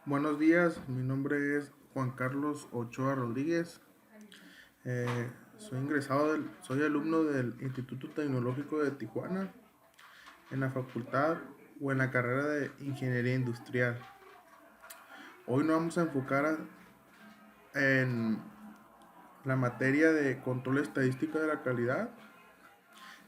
Buenos días, mi nombre es Juan Carlos Ochoa Rodríguez. Soy alumno del Instituto Tecnológico de Tijuana en la facultad o en la carrera de Ingeniería Industrial. Hoy nos vamos a en la materia de control estadístico de la calidad,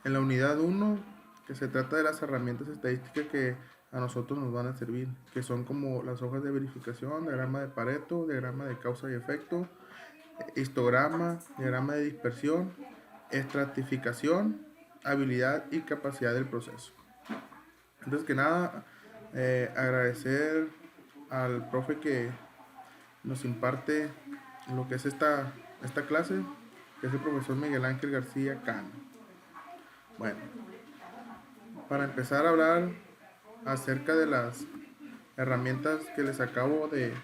en la unidad uno, que se trata de las herramientas estadísticas que a nosotros nos van a servir, que son como las hojas de verificación, diagrama de Pareto, diagrama de causa y efecto, histograma, diagrama de dispersión, estratificación, habilidad y capacidad del proceso. Antes que nada, agradecer al profe que nos imparte lo que es esta clase, que es el profesor Miguel Ángel García Cano. Bueno, para empezar a hablar acerca de las herramientas que les acabo de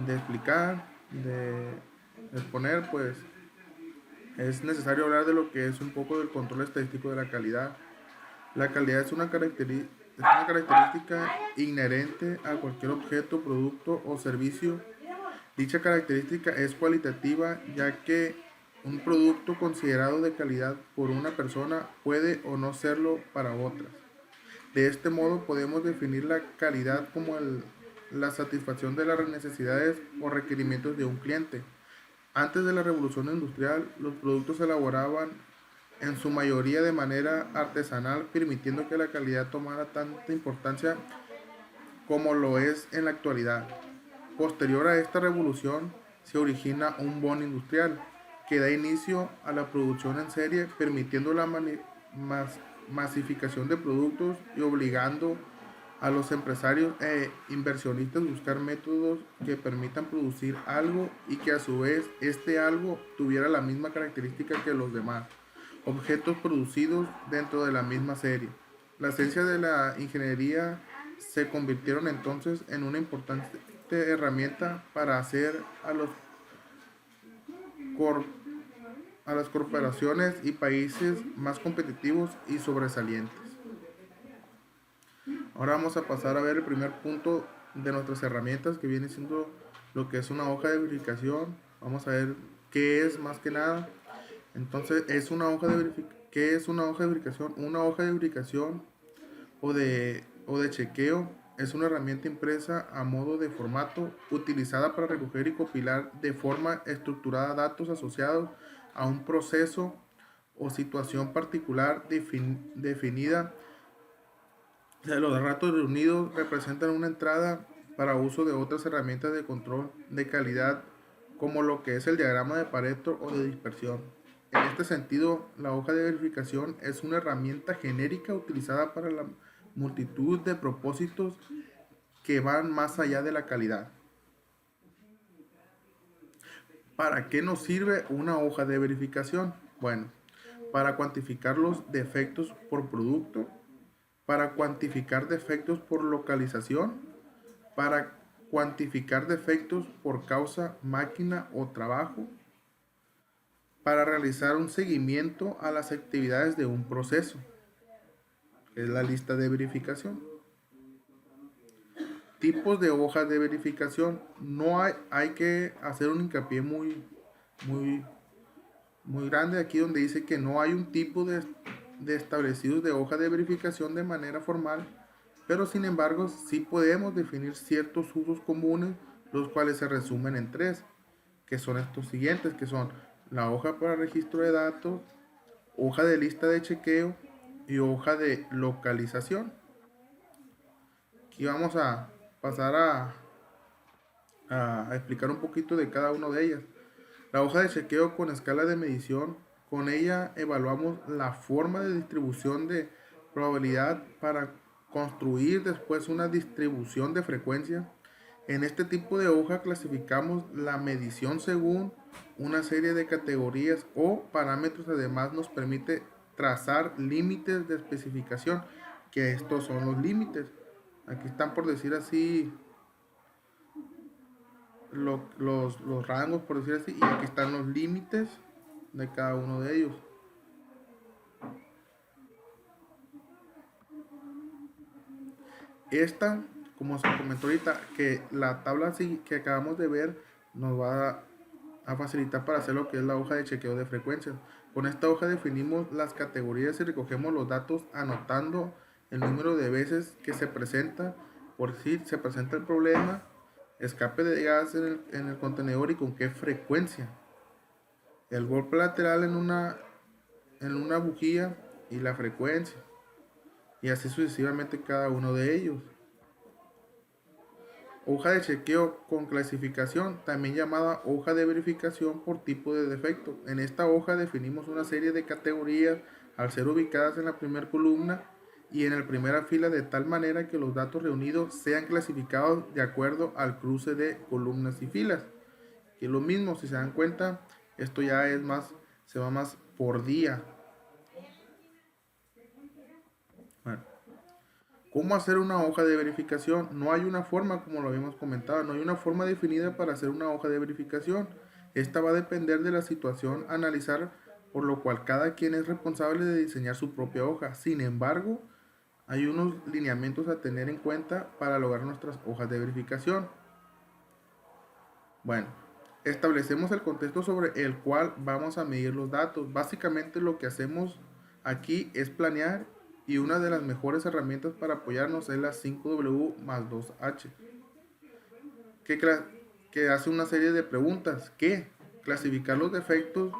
explicar, de exponer, pues es necesario hablar de lo que es un poco del control estadístico de la calidad. La calidad es una característica inherente a cualquier objeto, producto o servicio. Dicha característica es cualitativa, ya que un producto considerado de calidad por una persona puede o no serlo para otras. De este modo podemos definir la calidad como la satisfacción de las necesidades o requerimientos de un cliente. Antes de la revolución industrial, los productos se elaboraban en su mayoría de manera artesanal, permitiendo que la calidad tomara tanta importancia como lo es en la actualidad. Posterior a esta revolución, se origina un boom industrial que da inicio a la producción en serie, permitiendo la masificación de productos y obligando a los empresarios e inversionistas a buscar métodos que permitan producir algo y que a su vez este algo tuviera la misma característica que los demás objetos producidos dentro de la misma serie. La esencia de la ingeniería se convirtieron entonces en una importante herramienta para hacer cor- a las corporaciones y países más competitivos y sobresalientes. Ahora vamos a pasar a ver el primer punto de nuestras herramientas, que viene siendo lo que es una hoja de verificación. Vamos a ver qué es más que nada. Entonces, ¿qué es una hoja de verificación? Una hoja de verificación o de chequeo es una herramienta impresa a modo de formato utilizada para recoger y compilar de forma estructurada datos asociados a un proceso o situación particular definida. Los datos reunidos representan una entrada para uso de otras herramientas de control de calidad, como lo que es el diagrama de Pareto o de dispersión. En este sentido, la hoja de verificación es una herramienta genérica utilizada para la multitud de propósitos que van más allá de la calidad. ¿Para qué nos sirve una hoja de verificación? Bueno, para cuantificar los defectos por producto, para cuantificar defectos por localización, para cuantificar defectos por causa, máquina o trabajo, para realizar un seguimiento a las actividades de un proceso, que es la lista de verificación. Tipos de hojas de verificación. No hay que hacer un hincapié muy, muy grande aquí, donde dice que no hay un tipo de establecidos de hoja de verificación de manera formal, pero sin embargo sí podemos definir ciertos usos comunes, los cuales se resumen en tres, que son estos siguientes, que son la hoja para registro de datos, hoja de lista de chequeo y hoja de localización. Aquí vamos a pasar a explicar un poquito de cada una de ellas. La hoja de chequeo con escala de medición, con ella evaluamos la forma de distribución de probabilidad para construir después una distribución de frecuencia. En este tipo de hoja clasificamos la medición según una serie de categorías o parámetros. Además nos permite trazar límites de especificación, que estos son los límites. Aquí están, por decir así, los rangos, por decir así, y aquí están los límites de cada uno de ellos. Esta como se comentó ahorita, que la tabla que acabamos de ver nos va a facilitar para hacer lo que es la hoja de chequeo de frecuencias. Con esta hoja definimos las categorías y recogemos los datos anotando el número de veces que se presenta, por si se presenta el problema, escape de gas en el contenedor y con qué frecuencia. El golpe lateral en una bujía y la frecuencia. Y así sucesivamente cada uno de ellos. Hoja de chequeo con clasificación, también llamada hoja de verificación por tipo de defecto. En esta hoja definimos una serie de categorías al ser ubicadas en la primera columna y en la primera fila de tal manera que los datos reunidos sean clasificados de acuerdo al cruce de columnas y filas. Y lo mismo, si se dan cuenta, esto ya es más, se va más por día. Bueno, ¿cómo hacer una hoja de verificación? No hay una forma, como lo habíamos comentado, no hay una forma definida para hacer una hoja de verificación. Esta va a depender de la situación a analizar, por lo cual cada quien es responsable de diseñar su propia hoja. Sin embargo, hay unos lineamientos a tener en cuenta para lograr nuestras hojas de verificación. Bueno, establecemos el contexto sobre el cual vamos a medir los datos. Básicamente lo que hacemos aquí es planear y una de las mejores herramientas para apoyarnos es la 5W más 2H, que, que hace una serie de preguntas. ¿Qué? Clasificar los defectos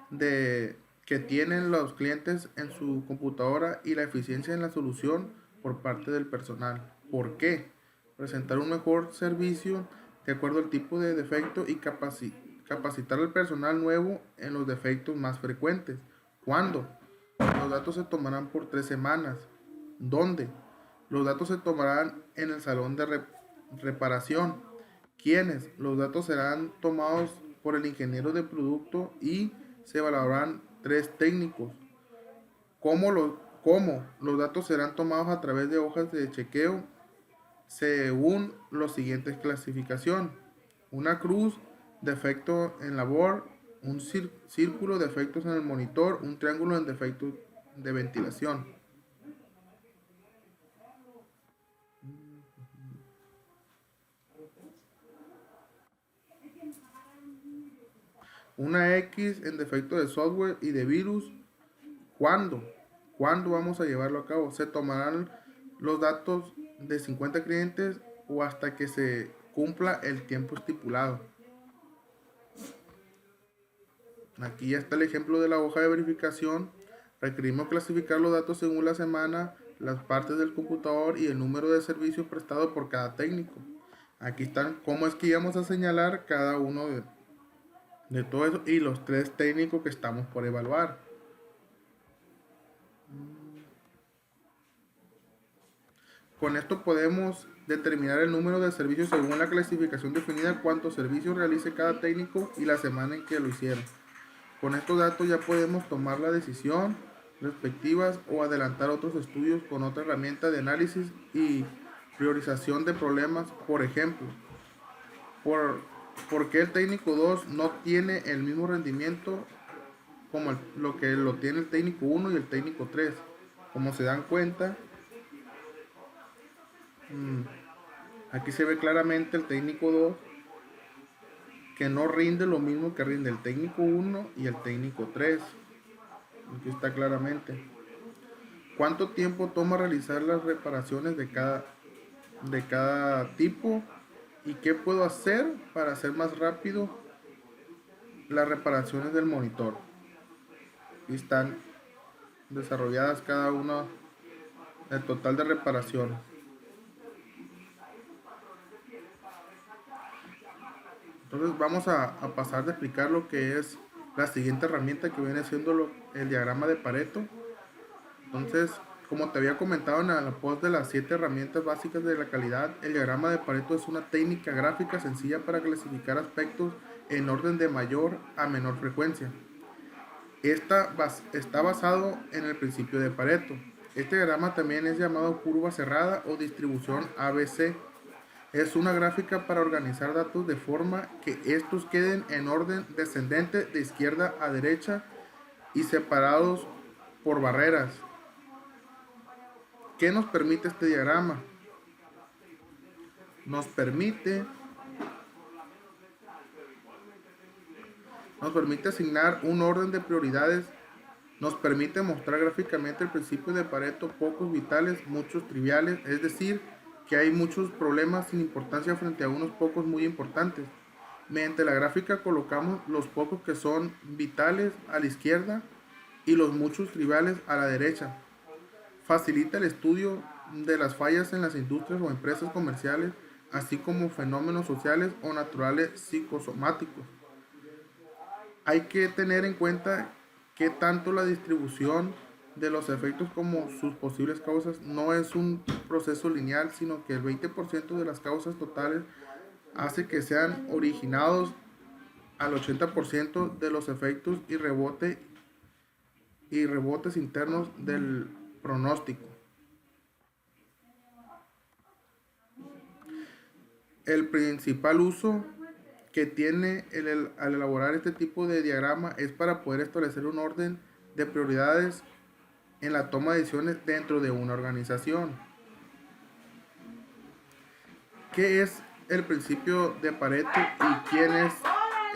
que tienen los clientes en su computadora y la eficiencia en la solución por parte del personal. ¿Por qué? Presentar un mejor servicio de acuerdo al tipo de defecto y capacitar al personal nuevo en los defectos más frecuentes. ¿Cuándo? Los datos se tomarán por 3 semanas. ¿Dónde? Los datos se tomarán en el salón de reparación. ¿Quiénes? Los datos serán tomados por el ingeniero de producto y se evaluarán 3 técnicos. ¿Cómo? Los datos serán tomados a través de hojas de chequeo según los siguientes clasificación. Una cruz, defecto en labor, un círculo, defectos en el monitor, un triángulo en defectos de ventilación. Una X en defecto de software y de virus. ¿Cuándo? ¿Cuándo vamos a llevarlo a cabo? Se tomarán los datos de 50 clientes o hasta que se cumpla el tiempo estipulado. Aquí ya está el ejemplo de la hoja de verificación. Requerimos clasificar los datos según la semana, las partes del computador y el número de servicios prestado por cada técnico. Aquí están cómo es que íbamos a señalar cada uno de todo eso y los 3 técnicos que estamos por evaluar. Con esto podemos determinar el número de servicios según la clasificación definida, cuántos servicios realice cada técnico y la semana en que lo hicieron. Con estos datos ya podemos tomar la decisión respectivas o adelantar otros estudios con otra herramienta de análisis y priorización de problemas. Por ejemplo, ¿por qué el técnico 2 no tiene el mismo rendimiento como lo que lo tiene el técnico 1 y el técnico 3? Como se dan cuenta, aquí se ve claramente el técnico 2 que no rinde lo mismo que rinde el técnico 1 y el técnico 3. Aquí está claramente. ¿Cuánto tiempo toma realizar las reparaciones de cada tipo? ¿Y qué puedo hacer para hacer más rápido las reparaciones del monitor? Y están desarrolladas cada una, el total de reparaciones. Entonces vamos a pasar de explicar lo que es la siguiente herramienta, que viene siendo el diagrama de Pareto. Entonces, como te había comentado en la post de las 7 herramientas básicas de la calidad, el diagrama de Pareto es una técnica gráfica sencilla para clasificar aspectos en orden de mayor a menor frecuencia. Está basado en el principio de Pareto. Este diagrama también es llamado curva cerrada o distribución ABC. Es una gráfica para organizar datos de forma que estos queden en orden descendente de izquierda a derecha y separados por barreras. ¿Qué nos permite este diagrama? nos permite asignar un orden de prioridades, nos permite mostrar gráficamente el principio de Pareto: pocos vitales, muchos triviales, es decir, que hay muchos problemas sin importancia frente a unos pocos muy importantes. Mediante la gráfica colocamos los pocos que son vitales a la izquierda y los muchos triviales a la derecha. Facilita el estudio de las fallas en las industrias o empresas comerciales, así como fenómenos sociales o naturales psicosomáticos. Hay que tener en cuenta que tanto la distribución de los efectos como sus posibles causas no es un proceso lineal, sino que el 20% de las causas totales hace que sean originados al 80% de los efectos y rebotes internos del pronóstico. El principal uso que tiene al elaborar este tipo de diagrama es para poder establecer un orden de prioridades en la toma de decisiones dentro de una organización. ¿Qué es el principio de Pareto y quién es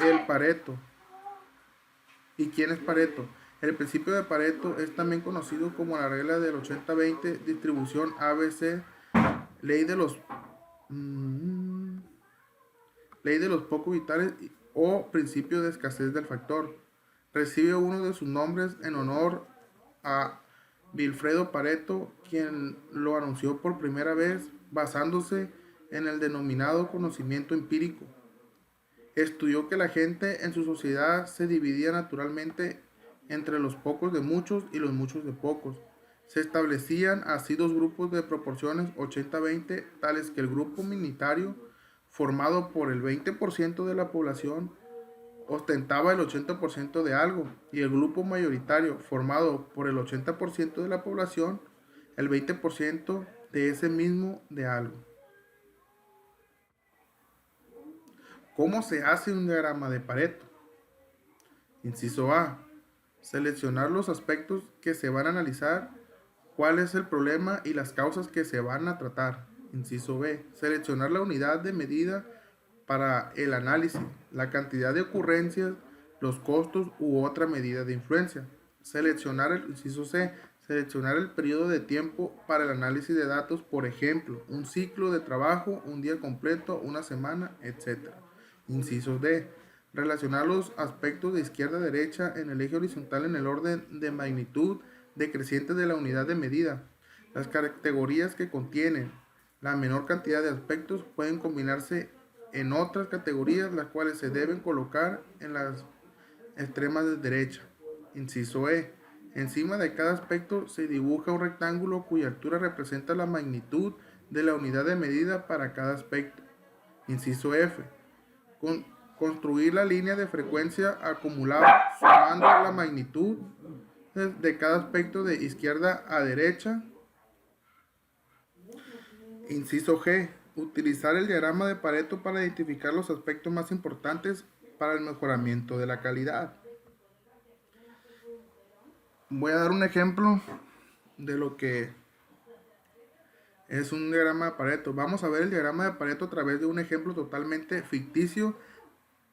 el Pareto? ¿Y quién es Pareto? El principio de Pareto es también conocido como la regla del 80-20, distribución ABC, ley de los pocos vitales o principio de escasez del factor. Recibe uno de sus nombres en honor a Vilfredo Pareto, quien lo anunció por primera vez basándose en el denominado conocimiento empírico. Estudió que la gente en su sociedad se dividía naturalmente entre los pocos de muchos y los muchos de pocos. Se establecían así dos grupos de proporciones 80-20, tales que el grupo minoritario, formado por el 20% de la población, ostentaba el 80% de algo, y el grupo mayoritario, formado por el 80% de la población, el 20% de ese mismo de algo. ¿Cómo se hace un diagrama de Pareto? Inciso A. Seleccionar los aspectos que se van a analizar, cuál es el problema y las causas que se van a tratar. Inciso B. Seleccionar la unidad de medida para el análisis, la cantidad de ocurrencias, los costos u otra medida de influencia. Inciso C. Seleccionar el periodo de tiempo para el análisis de datos, por ejemplo, un ciclo de trabajo, un día completo, una semana, etc. Inciso D. Relacionar los aspectos de izquierda a derecha en el eje horizontal en el orden de magnitud decreciente de la unidad de medida. Las categorías que contienen la menor cantidad de aspectos pueden combinarse en otras categorías, las cuales se deben colocar en las extremas de derecha. Inciso E. Encima de cada aspecto se dibuja un rectángulo cuya altura representa la magnitud de la unidad de medida para cada aspecto. Inciso F. Construir la línea de frecuencia acumulada sumando la magnitud de cada aspecto de izquierda a derecha. Inciso G. Utilizar el diagrama de Pareto para identificar los aspectos más importantes para el mejoramiento de la calidad. Voy a dar un ejemplo de lo que es un diagrama de Pareto. Vamos a ver el diagrama de Pareto a través de un ejemplo totalmente ficticio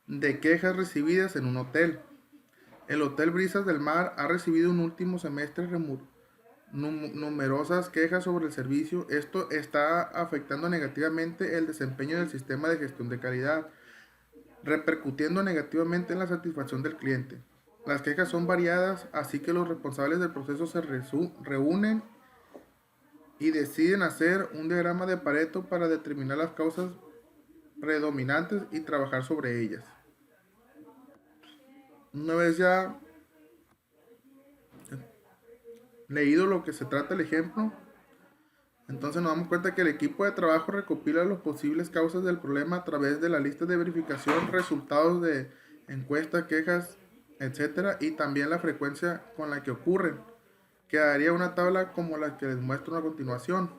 de quejas recibidas en un hotel. El Hotel Brisas del Mar ha recibido un último semestre numerosas quejas sobre el servicio. Esto está afectando negativamente el desempeño del sistema de gestión de calidad, repercutiendo negativamente en la satisfacción del cliente. Las quejas son variadas, así que los responsables del proceso se reúnen y deciden hacer un diagrama de Pareto para determinar las causas predominantes y trabajar sobre ellas. Una vez ya leído lo que se trata el ejemplo, entonces nos damos cuenta que el equipo de trabajo recopila las posibles causas del problema a través de la lista de verificación, resultados de encuestas, quejas, etc. y también la frecuencia con la que ocurren. Quedaría una tabla como la que les muestro a continuación.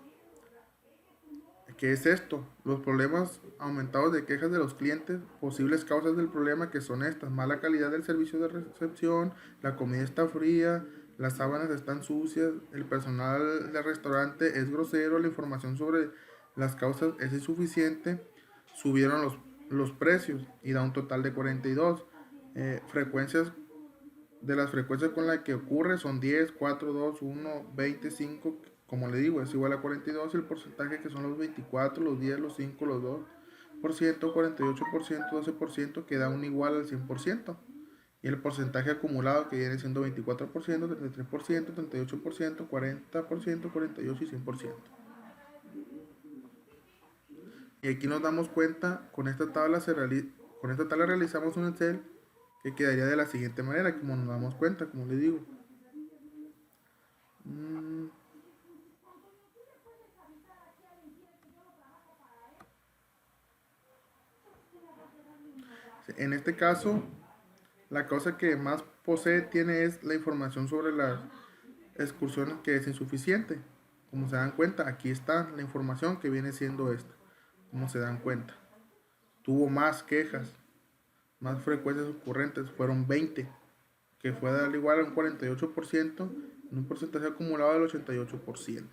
¿Qué es esto? Los problemas aumentados de quejas de los clientes, posibles causas del problema que son estas: mala calidad del servicio de recepción, la comida está fría, las sábanas están sucias, el personal del restaurante es grosero, la información sobre las causas es insuficiente, subieron los precios y da un total de 42. Frecuencias de las frecuencias con las que ocurre son 10, 4, 2, 1, 25, como le digo, es igual a 42, y el porcentaje que son los 24, los 10, los 5, los 2%, 48%, 12%, que da un igual al 100%. Y el porcentaje acumulado que viene siendo 24%, 33%, 38%, 40%, 48% y 100%. Y aquí nos damos cuenta, con esta tabla realizamos un Excel que quedaría de la siguiente manera, como nos damos cuenta, como les digo. En este caso, la causa que más posee tiene es la información sobre las excursiones, que es insuficiente. Como se dan cuenta, aquí está la información que viene siendo esta. Como se dan cuenta, tuvo más quejas, más frecuencias ocurrentes, fueron 20, que fue al igual a un 48%, en un porcentaje acumulado del 88%.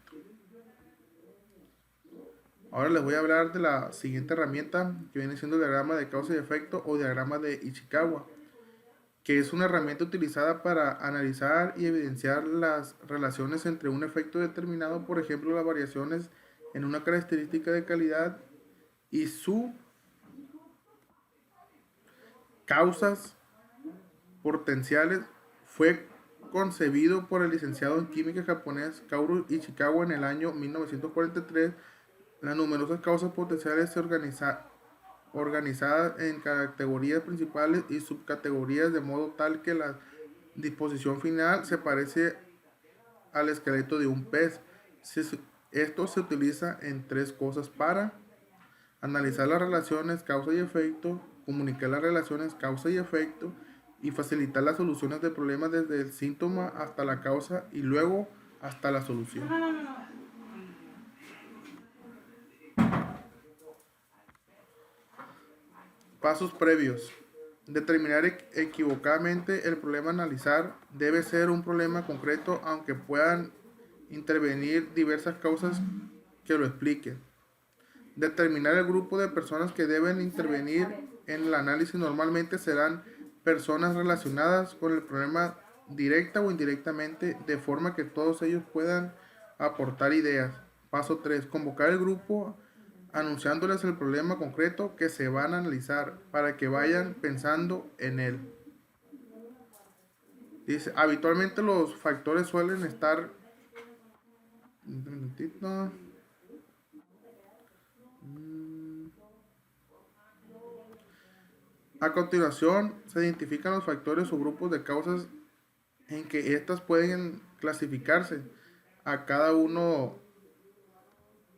Ahora les voy a hablar de la siguiente herramienta, que viene siendo el diagrama de causa y efecto o diagrama de Ishikawa, que es una herramienta utilizada para analizar y evidenciar las relaciones entre un efecto determinado, por ejemplo, las variaciones en una característica de calidad y sus causas potenciales. Fue concebido por el licenciado en química japonés Kaoru Ishikawa en el año 1943. Las numerosas causas potenciales se organizadas en categorías principales y subcategorías, de modo tal que la disposición final se parece al esqueleto de un pez. Esto se utiliza en tres cosas: para analizar las relaciones causa y efecto, comunicar las relaciones causa y efecto, y facilitar las soluciones de problemas desde el síntoma hasta la causa y luego hasta la solución. Pasos previos. Determinar equivocadamente el problema a analizar. Debe ser un problema concreto, aunque puedan intervenir diversas causas que lo expliquen. Determinar el grupo de personas que deben intervenir en el análisis. Normalmente serán personas relacionadas con el problema directa o indirectamente, de forma que todos ellos puedan aportar ideas. Paso 3. Convocar el grupo anunciándoles el problema concreto que se van a analizar para que vayan pensando en él. Dice, habitualmente los factores suelen estar... Un momentito. A continuación, se identifican los factores o grupos de causas en que éstas pueden clasificarse. A cada uno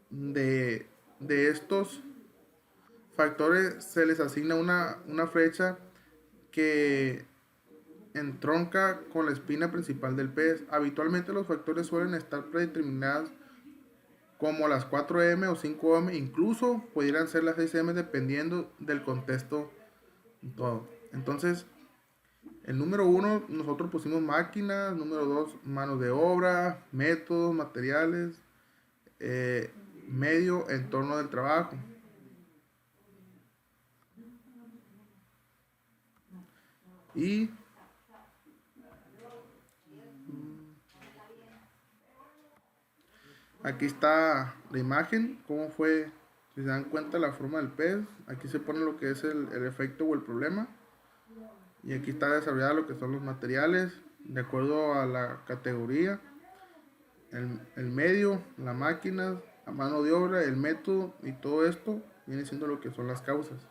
de estos factores se les asigna una flecha que entronca con la espina principal del pez. Habitualmente los factores suelen estar predeterminados como las 4M o 5M, incluso pudieran ser las 6M dependiendo del contexto y todo. Entonces, el número 1 nosotros pusimos máquinas, número 2 manos de obra, métodos, materiales, medio, entorno del trabajo. Y aquí está la imagen, cómo fue, si se dan cuenta, la forma del pez. Aquí se pone lo que es el efecto o el problema. Y aquí está desarrollado lo que son los materiales, de acuerdo a la categoría, el medio, la máquina, la mano de obra, el método, y todo esto viene siendo lo que son las causas.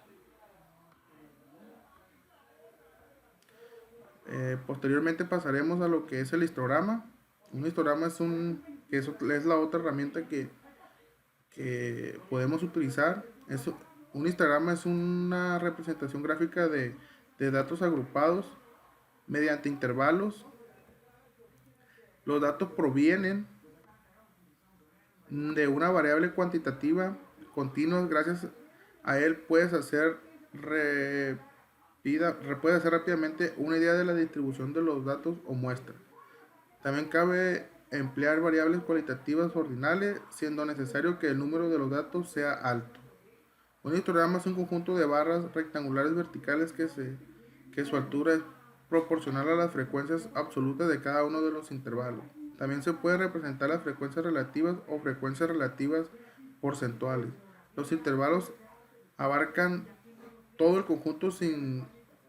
Posteriormente pasaremos a lo que es el histograma. Un histograma es la otra herramienta que podemos utilizar. Un histograma es una representación gráfica de datos agrupados mediante intervalos. Los datos provienen de una variable cuantitativa continua. Gracias a él puedes hacer rápidamente una idea de la distribución de los datos o muestra. También cabe emplear variables cualitativas ordinales, siendo necesario que el número de los datos sea alto. Un histograma es un conjunto de barras rectangulares verticales que su altura es proporcional a las frecuencias absolutas de cada uno de los intervalos. También se puede representar las frecuencias relativas o frecuencias relativas porcentuales. Los intervalos abarcan todo el conjunto sin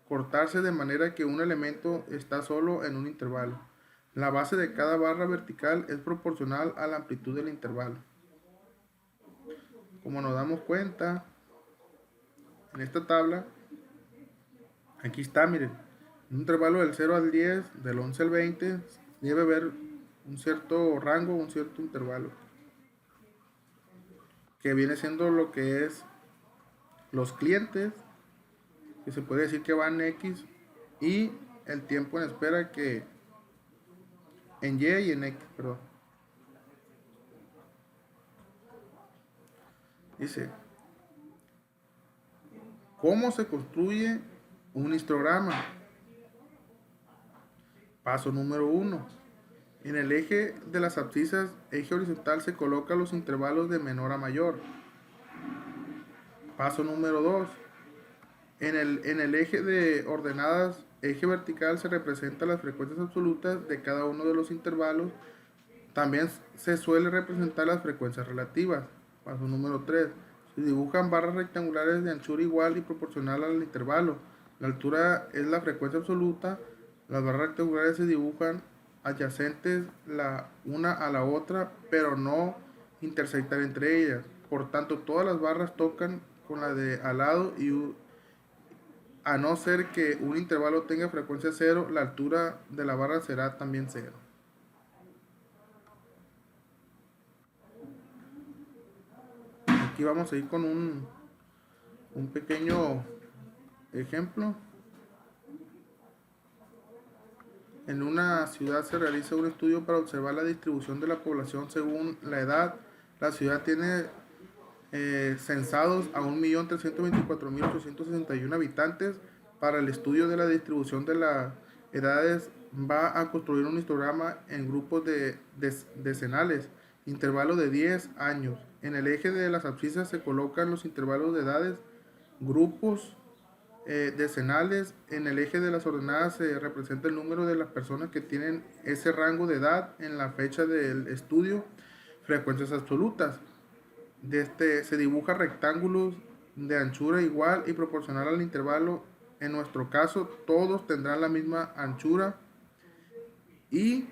cortarse, de manera que un elemento está solo en un intervalo. La base de cada barra vertical es proporcional a la amplitud del intervalo. Como nos damos cuenta, en esta tabla, aquí está, miren, un intervalo del 0 al 10, del 11 al 20, debe haber un cierto rango, un cierto intervalo, que viene siendo lo que es los clientes, que se puede decir que van X, y el tiempo en espera que en Y y en X, perdón. Dice, ¿cómo se construye un histograma? Paso número 1. En el eje de las abscisas, eje horizontal, se colocan los intervalos de menor a mayor. Paso número 2. En el eje de ordenadas, eje vertical, se representan las frecuencias absolutas de cada uno de los intervalos. También se suele representar las frecuencias relativas. Paso número 3. Se dibujan barras rectangulares de anchura igual y proporcional al intervalo. La altura es la frecuencia absoluta. Las barras rectangulares se dibujan adyacentes la una a la otra, pero no intersectan entre ellas. Por tanto, todas las barras tocan con la de al lado, y a no ser que un intervalo tenga frecuencia cero, la altura de la barra será también cero. Aquí vamos a ir con un pequeño ejemplo. En una ciudad se realiza un estudio para observar la distribución de la población según la edad. La ciudad tiene censados a 1.324.861 habitantes. Para el estudio de la distribución de las edades, va a construir un histograma en grupos decenales, intervalo de 10 años. En el eje de las abscisas se colocan los intervalos de edades, grupos decenales. En el eje de las ordenadas se representa el número de las personas que tienen ese rango de edad en la fecha del estudio. Frecuencias absolutas. Se dibuja rectángulos de anchura igual y proporcional al intervalo. En nuestro caso, todos tendrán la misma anchura y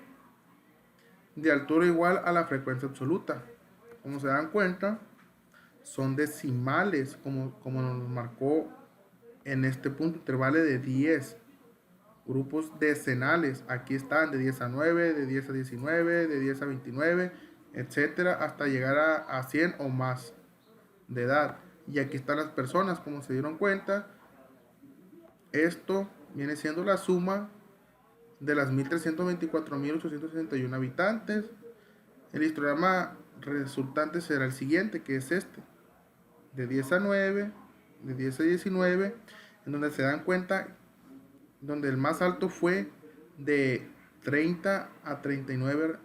de altura igual a la frecuencia absoluta. Como se dan cuenta, son decimales, como nos marcó en este punto, intervalo de 10. Grupos decenales, aquí están de 10 a 9, de 10 a 19, de 10 a 29, etcétera, hasta llegar a 100 o más de edad. Y aquí están las personas, como se dieron cuenta. Esto viene siendo la suma de las 1.324.861 habitantes. El histograma resultante será el siguiente, que es este, de 10 a 9, de 10 a 19, en donde se dan cuenta, donde el más alto fue de 30 a 39,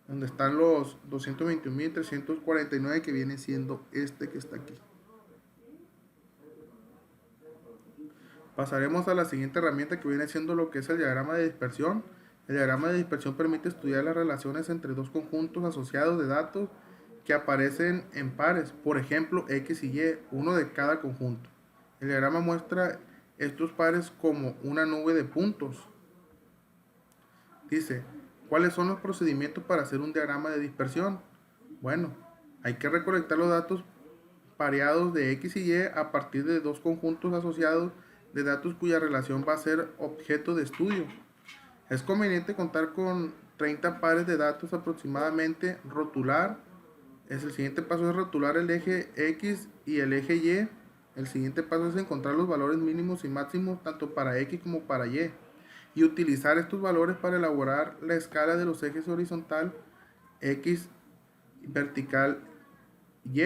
donde están los 221.349, que viene siendo este que está aquí. Pasaremos a la siguiente herramienta, que viene siendo lo que es el diagrama de dispersión. El diagrama de dispersión permite estudiar las relaciones entre dos conjuntos asociados de datos que aparecen en pares, por ejemplo X y Y, uno de cada conjunto. El diagrama muestra estos pares como una nube de puntos. Dice, ¿cuáles son los procedimientos para hacer un diagrama de dispersión? Bueno, hay que recolectar los datos pareados de X y Y a partir de dos conjuntos asociados de datos cuya relación va a ser objeto de estudio. Es conveniente contar con 30 pares de datos aproximadamente. Rotular. El siguiente paso es rotular el eje X y el eje Y. El siguiente paso es encontrar los valores mínimos y máximos tanto para X como para Y, y utilizar estos valores para elaborar la escala de los ejes horizontal X, vertical Y.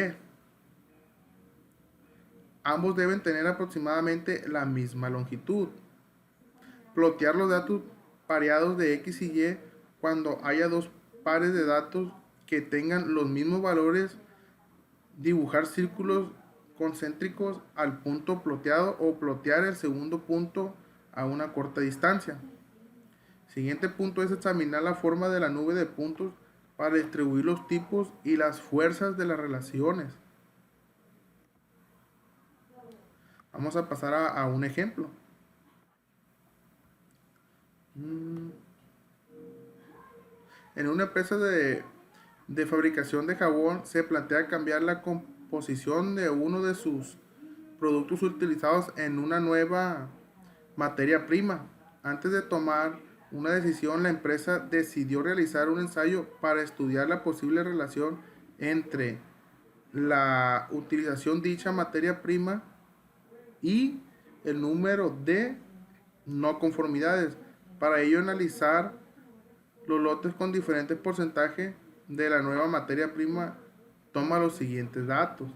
Ambos deben tener aproximadamente la misma longitud. Plotear los datos pareados de X y Y cuando haya dos pares de datos que tengan los mismos valores, dibujar círculos concéntricos al punto ploteado o plotear el segundo punto a una corta distancia. Siguiente punto es examinar la forma de la nube de puntos para distribuir los tipos y las fuerzas de las relaciones. Vamos a pasar a un ejemplo. En una empresa de fabricación de jabón se plantea cambiar la composición de uno de sus productos utilizados en una nueva materia prima. Antes de tomar una decisión, la empresa decidió realizar un ensayo para estudiar la posible relación entre la utilización de dicha materia prima y el número de no conformidades. Para ello, analizar los lotes con diferentes porcentajes de la nueva materia prima toma los siguientes datos,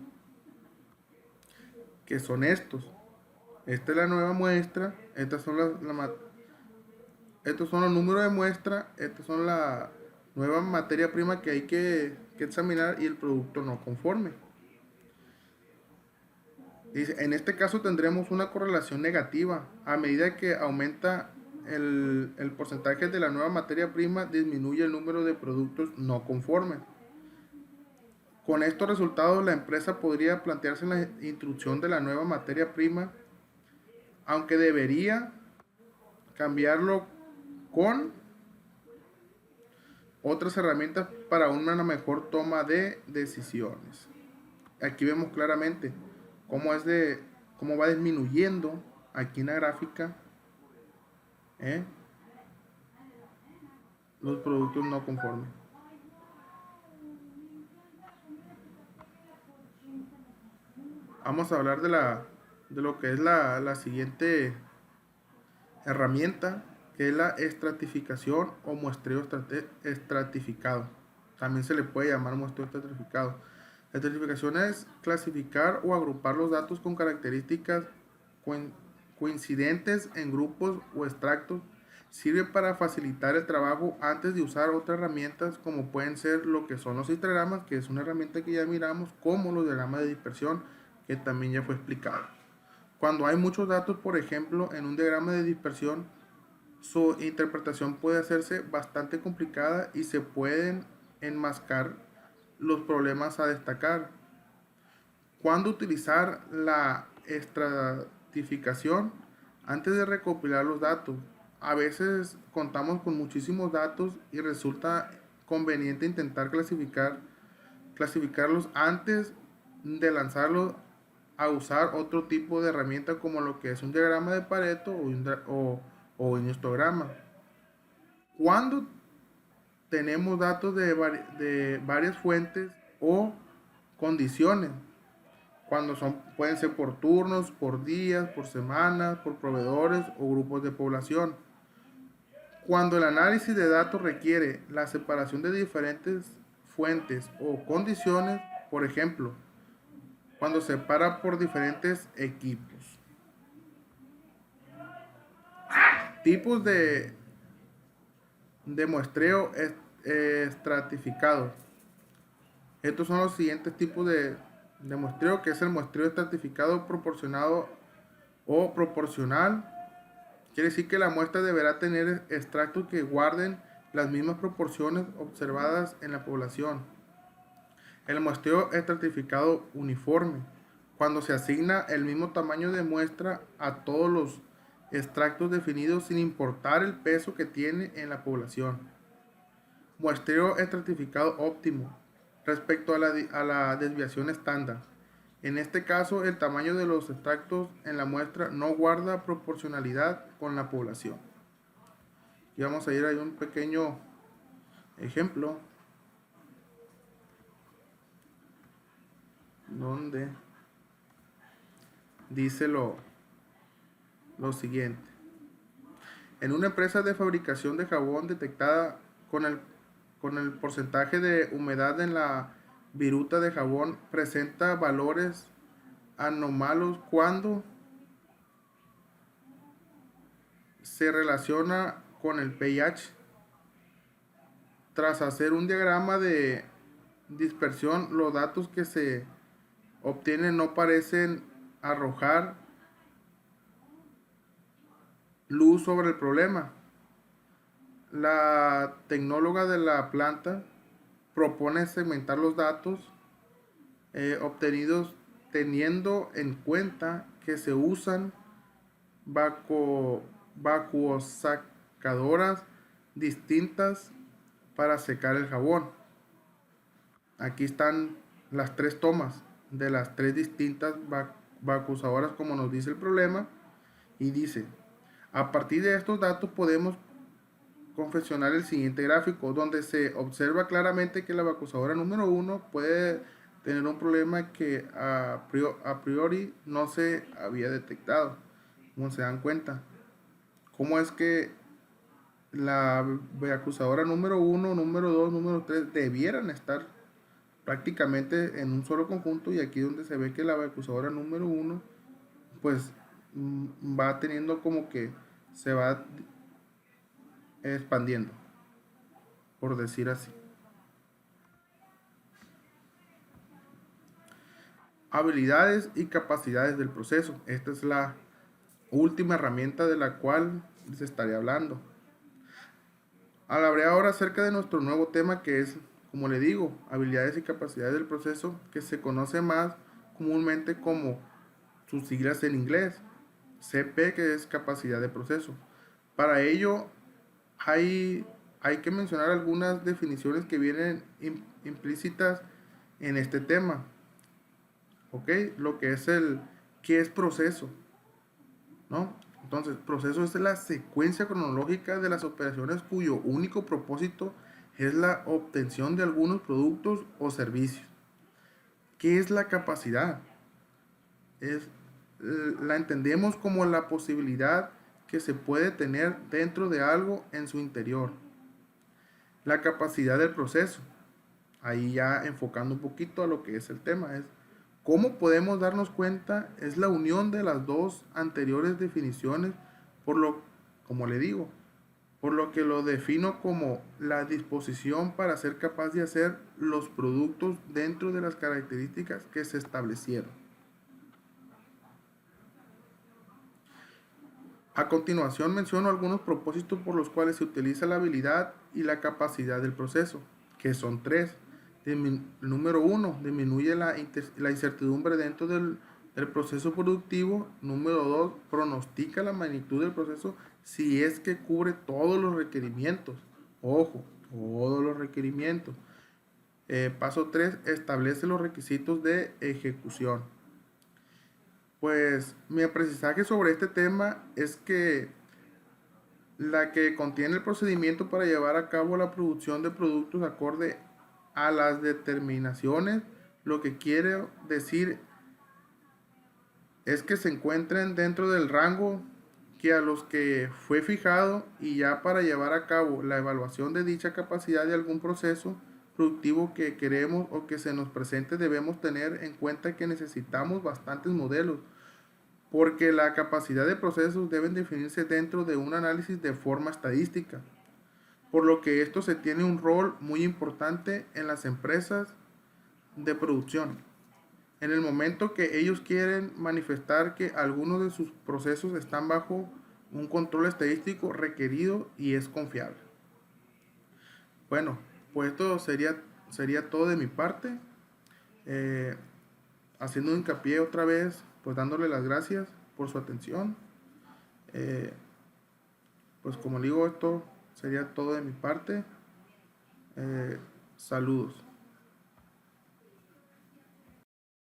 que son estos. Esta es la nueva muestra, estos son los números de muestra, estos son la nueva materia prima que hay que examinar y el producto no conforme. Dice, en este caso tendremos una correlación negativa. A medida que aumenta el porcentaje de la nueva materia prima, disminuye el número de productos no conformes. Con estos resultados, la empresa podría plantearse la introducción de la nueva materia prima, aunque debería cambiarlo con otras herramientas para una mejor toma de decisiones. Aquí vemos claramente cómo va disminuyendo aquí en la gráfica los productos no conformes. Vamos a hablar de lo que es la siguiente herramienta, que es la estratificación o muestreo estratificado. También se le puede llamar muestreo estratificado. La estratificación es clasificar o agrupar los datos con características coincidentes en grupos o extractos. Sirve para facilitar el trabajo antes de usar otras herramientas como pueden ser lo que son los histogramas, que es una herramienta que ya miramos, como los diagramas de dispersión, que también ya fue explicado. Cuando hay muchos datos, por ejemplo, en un diagrama de dispersión, su interpretación puede hacerse bastante complicada y se pueden enmascarar los problemas a destacar. ¿Cuándo utilizar la estratificación? Antes de recopilar los datos. A veces contamos con muchísimos datos y resulta conveniente intentar clasificarlos antes de lanzarlos a usar otro tipo de herramienta como lo que es un diagrama de Pareto o un histograma. Cuando tenemos datos de varias fuentes o condiciones, cuando pueden ser por turnos, por días, por semanas, por proveedores o grupos de población. Cuando el análisis de datos requiere la separación de diferentes fuentes o condiciones, por ejemplo, cuando se separa por diferentes equipos. Tipos de muestreo estratificado. Estos son los siguientes tipos de muestreo, que es el muestreo estratificado proporcionado o proporcional. Quiere decir que la muestra deberá tener extractos que guarden las mismas proporciones observadas en la población. El muestreo estratificado uniforme, cuando se asigna el mismo tamaño de muestra a todos los extractos definidos sin importar el peso que tiene en la población. Muestreo estratificado óptimo, respecto a la desviación estándar. En este caso, el tamaño de los extractos en la muestra no guarda proporcionalidad con la población. Y vamos a ir a un pequeño ejemplo donde dice lo siguiente. En una empresa de fabricación de jabón detectada con el porcentaje de humedad en la viruta de jabón presenta valores anómalos cuando se relaciona con el pH. Tras hacer un diagrama de dispersión, los datos que se obtienen no parecen arrojar luz sobre el problema. La tecnóloga de la planta propone segmentar los datos obtenidos teniendo en cuenta que se usan vacuosacadoras distintas para secar el jabón. Aquí están las tres tomas de las tres distintas vacuosadoras como nos dice el problema, y dice: a partir de estos datos podemos confeccionar el siguiente gráfico, donde se observa claramente que la vacuosadora número 1 puede tener un problema que a priori no se había detectado. Como se dan cuenta, cómo es que la vacuosadora número 1, número 2, número 3 debieran estar prácticamente en un solo conjunto, y aquí donde se ve que la vacuosadora número 1 pues va teniendo como que se va expandiendo, por decir así. Habilidades y capacidades del proceso. Esta es la última herramienta de la cual les estaré hablando. Hablaré ahora acerca de nuestro nuevo tema, que es, como le digo, habilidades y capacidades del proceso, que se conoce más comúnmente como sus siglas en inglés, CP, que es capacidad de proceso. Para ello hay que mencionar algunas definiciones que vienen implícitas en este tema. ¿Ok? Lo que es ¿qué es proceso? ¿No? Entonces, proceso es la secuencia cronológica de las operaciones cuyo único propósito es la obtención de algunos productos o servicios. ¿Qué es la capacidad? La entendemos como la posibilidad que se puede tener dentro de algo en su interior. La capacidad del proceso, ahí ya enfocando un poquito a lo que es el tema, es cómo podemos darnos cuenta, es la unión de las dos anteriores definiciones, como le digo, por lo que lo defino como la disposición para ser capaz de hacer los productos dentro de las características que se establecieron. A continuación menciono algunos propósitos por los cuales se utiliza la habilidad y la capacidad del proceso, que son tres. Número uno, disminuye la incertidumbre dentro del proceso productivo. Número dos, pronostica la magnitud del proceso si es que cubre todos los requerimientos. Ojo, todos los requerimientos. Paso 3, establece los requisitos de ejecución. Pues mi aprendizaje sobre este tema es que la que contiene el procedimiento para llevar a cabo la producción de productos acorde a las determinaciones, lo que quiere decir es que se encuentren dentro del rango que a los que fue fijado, y ya para llevar a cabo la evaluación de dicha capacidad de algún proceso productivo que queremos o que se nos presente, debemos tener en cuenta que necesitamos bastantes modelos, porque la capacidad de procesos deben definirse dentro de un análisis de forma estadística, por lo que esto se tiene un rol muy importante en las empresas de producción. En el momento que ellos quieren manifestar que algunos de sus procesos están bajo un control estadístico requerido y es confiable. Bueno, pues esto sería todo de mi parte. Eh, Haciendo hincapié otra vez, pues dándole las gracias por su atención. Pues como digo, esto sería todo de mi parte. Saludos.